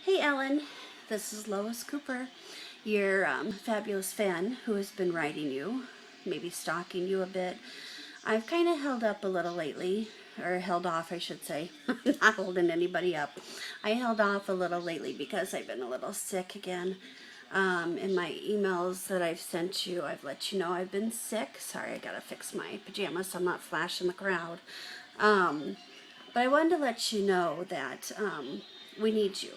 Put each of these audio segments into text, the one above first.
Hey Ellen, this is Lois Cooper, your fabulous fan who has been writing you, maybe stalking you a bit. I've kind of held up a little lately, or held off, I should say. I'm not holding anybody up. I held off a little lately because I've been a little sick again. In my emails that I've sent you, I've let you know I've been sick. Sorry, I gotta fix my pajamas so I'm not flashing the crowd. But I wanted to let you know that we need you.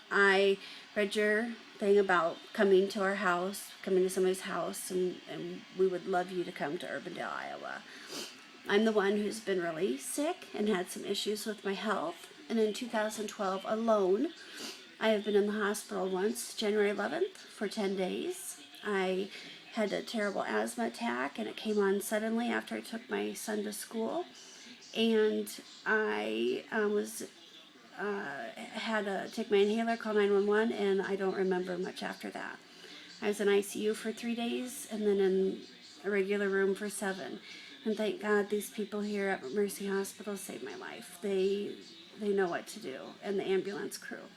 I read your thing about coming to our house, coming to somebody's house, and we would love you to come to Urbandale, Iowa. I'm the one who's been really sick and had some issues with my health. And in 2012 alone, I have been in the hospital once, January 11th, for 10 days. I had a terrible asthma attack, and it came on suddenly after I took my son to school. And I had to take my inhaler, call 911, and I don't remember much after that. I was in ICU for 3 days and then in a regular room for 7. And thank God these people here at Mercy Hospital saved my life. They know what to do, and the ambulance crew.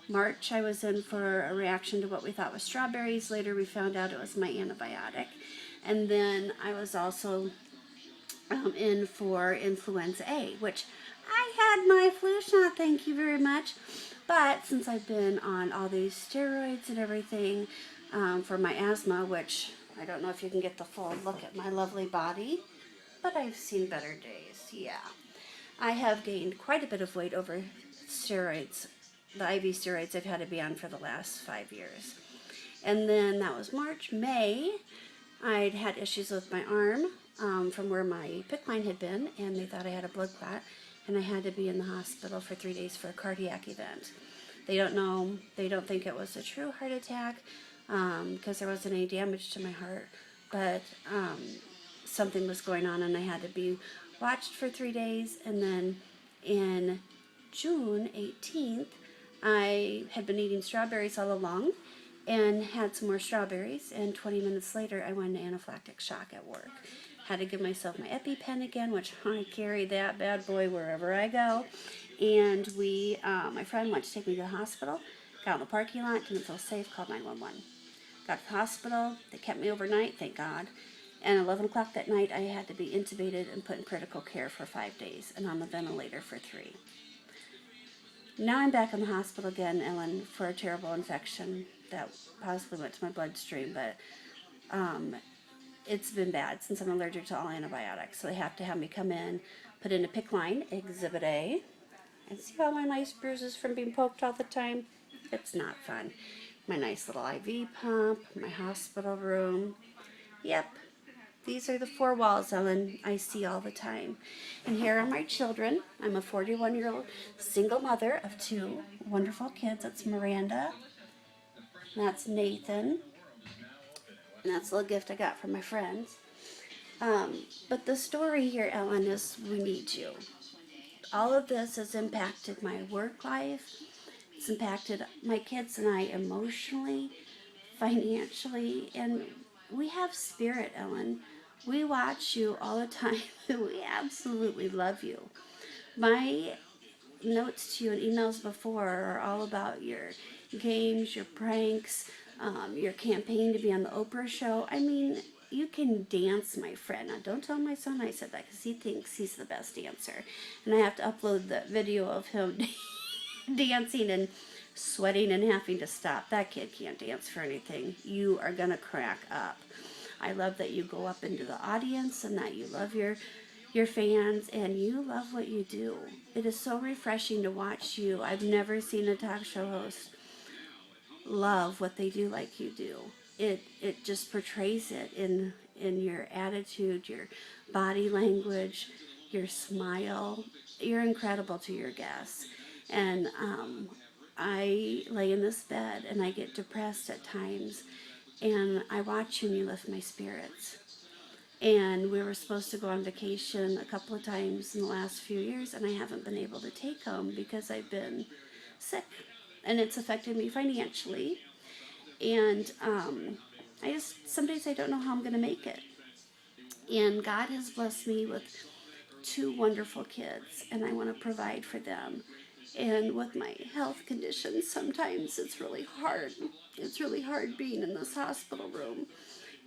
March, I was in for a reaction to what we thought was strawberries. Later, we found out it was my antibiotic. And then I was also in for influenza A, which I had my flu shot, thank you very much. But since I've been on all these steroids and everything for my asthma, which I don't know if you can get the full look at my lovely body, but I've seen better days, yeah. I have gained quite a bit of weight over steroids, the IV steroids I've had to be on for the last 5 years. And then that was March. May, I'd had issues with my arm from where my PICC line had been, and they thought I had a blood clot, and I had to be in the hospital for 3 days for a cardiac event. They don't know, they don't think it was a true heart attack because there wasn't any damage to my heart, but something was going on, and I had to be watched for 3 days. And then in June 18th, I had been eating strawberries all along and had some more strawberries, and 20 minutes later I went into anaphylactic shock at work. Had to give myself my EpiPen again, which I carry that bad boy wherever I go. And my friend went to take me to the hospital, got in the parking lot, didn't feel safe, called 911. Got to the hospital, they kept me overnight, thank God. And 11 o'clock that night I had to be intubated and put in critical care for 5 days and on the ventilator for 3. Now I'm back in the hospital again, Ellen, for a terrible infection that possibly went to my bloodstream, but it's been bad since I'm allergic to all antibiotics. So they have to have me come in, put in a PICC line, Exhibit A, and see all my nice bruises from being poked all the time? It's not fun. My nice little IV pump, my hospital room. Yep, these are the 4 walls, Ellen, I see all the time. And here are my children. I'm a 41-year-old single mother of 2 wonderful kids. That's Miranda, and that's Nathan, and that's a little gift I got from my friends. But the story here, Ellen, is we need you. All of this has impacted my work life. It's impacted my kids and I emotionally, financially, and we have spirit, Ellen. We watch you all the time. We absolutely love you. My notes to you and emails before are all about your games, your pranks, your campaign to be on the Oprah show. I mean, you can dance, my friend. Now, don't tell my son I said that because he thinks he's the best dancer. And I have to upload the video of him dancing and sweating and having to stop. That kid can't dance for anything. You are going to crack up. I love that you go up into the audience and that you love your fans and you love what you do. It is so refreshing to watch you. I've never seen a talk show host love what they do like you do. It just portrays it in your attitude, your body language, your smile. You're incredible to your guests. And I lay in this bed and I get depressed at times, and I watch you and you lift my spirits. And we were supposed to go on vacation a couple of times in the last few years, and I haven't been able to take them because I've been sick, and it's affected me financially. And some days I don't know how I'm going to make it. And God has blessed me with 2 wonderful kids, and I want to provide for them. And with my health conditions, sometimes it's really hard. It's really hard being in this hospital room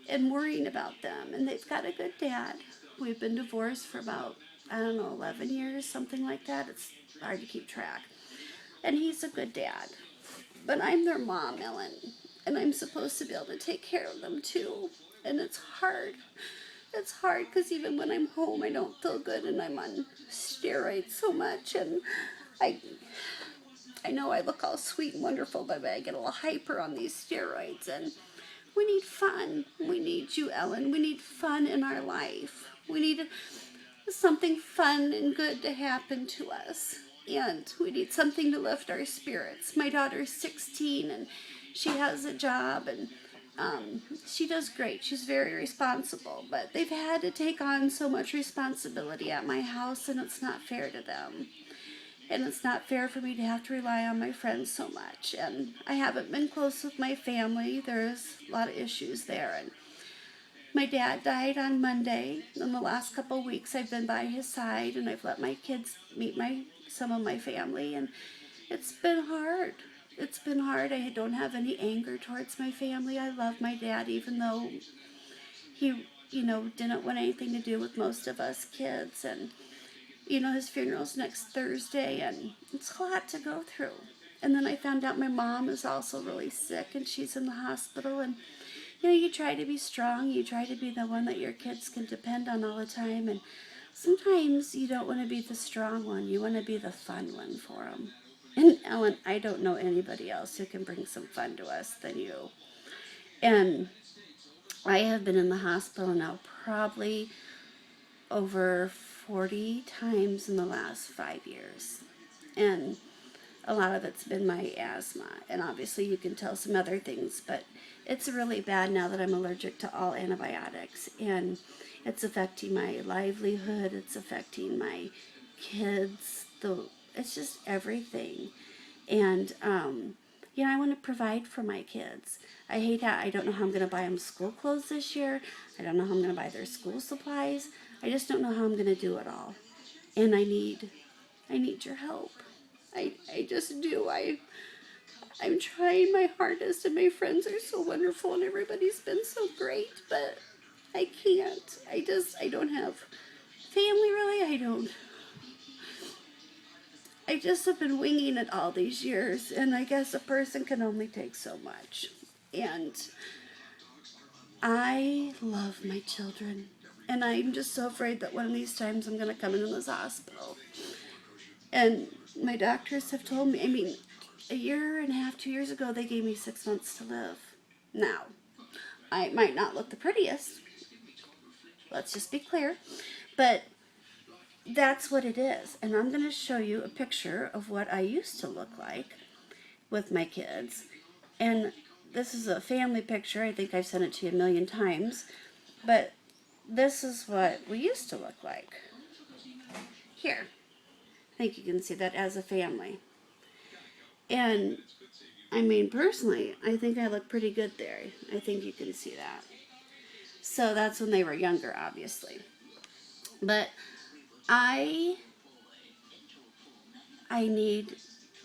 and worrying about them. And they've got a good dad. We've been divorced for about, I don't know, 11 years, something like that. It's hard to keep track. And he's a good dad. But I'm their mom, Ellen. And I'm supposed to be able to take care of them too. And it's hard. It's hard because even when I'm home, I don't feel good and I'm on steroids so much. And I know I look all sweet and wonderful, but I get a little hyper on these steroids. And we need fun. We need you, Ellen. We need fun in our life. We need something fun and good to happen to us. And we need something to lift our spirits. My daughter's 16 and she has a job and she does great. She's very responsible, but they've had to take on so much responsibility at my house, and it's not fair to them. And it's not fair for me to have to rely on my friends so much. And I haven't been close with my family. There's a lot of issues there. And my dad died on Monday. In the last couple of weeks, I've been by his side, and I've let my kids meet some of my family, and it's been hard. It's been hard. I don't have any anger towards my family. I love my dad, even though he, didn't want anything to do with most of us kids. And, his funeral's next Thursday, and it's a lot to go through. And then I found out my mom is also really sick, and she's in the hospital. And, you try to be strong. You try to be the one that your kids can depend on all the time. And sometimes you don't want to be the strong one. You want to be the fun one for them. And Ellen, I don't know anybody else who can bring some fun to us than you. And I have been in the hospital now probably over 40 times in the last 5 years. And a lot of it's been my asthma. And obviously you can tell some other things, but it's really bad now that I'm allergic to all antibiotics. And it's affecting my livelihood. It's affecting my kids. It's just everything. And, I want to provide for my kids. I don't know how I'm going to buy them school clothes this year. I don't know how I'm going to buy their school supplies. I just don't know how I'm going to do it all. And I need your help. I just do. I'm trying my hardest, and my friends are so wonderful, and everybody's been so great, but I can't. I don't have family, really. I just have been winging it all these years, and I guess a person can only take so much. And I love my children, and I'm just so afraid that one of these times I'm going to come into this hospital. And my doctors have told me, a year and a half, 2 years ago, they gave me 6 months to live. Now, I might not look the prettiest, let's just be clear, but that's what it is. And I'm going to show you a picture of what I used to look like with my kids. And this is a family picture. I think I've sent it to you a million times. But this is what we used to look like. Here. I think you can see that as a family. And, personally, I think I look pretty good there. I think you can see that. So that's when they were younger, obviously. But I need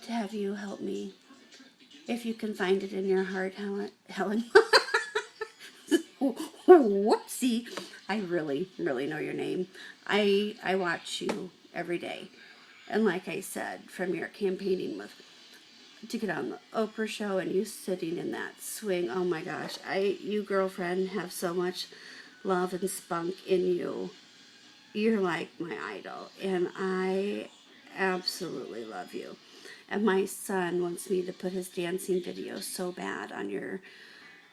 to have you help me. If you can find it in your heart, Helen. Whoopsie. I really, really know your name. I watch you every day. And like I said, from your campaigning to get on the Oprah show and you sitting in that swing, oh my gosh, you girlfriend have so much love and spunk in you. You're like my idol, and I absolutely love you. And my son wants me to put his dancing video so bad on your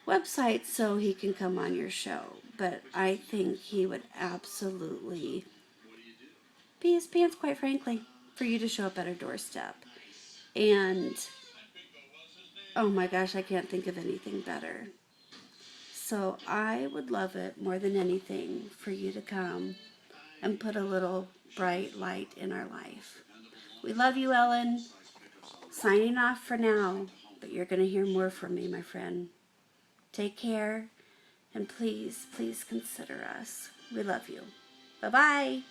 website so he can come on your show. But I think he would absolutely pee his pants, quite frankly, for you to show up at our doorstep. And, oh my gosh, I can't think of anything better. So I would love it more than anything for you to come and put a little bright light in our life. We love you, Ellen. Signing off for now, but you're going to hear more from me, my friend. Take care, and please, please consider us. We love you. Bye-bye.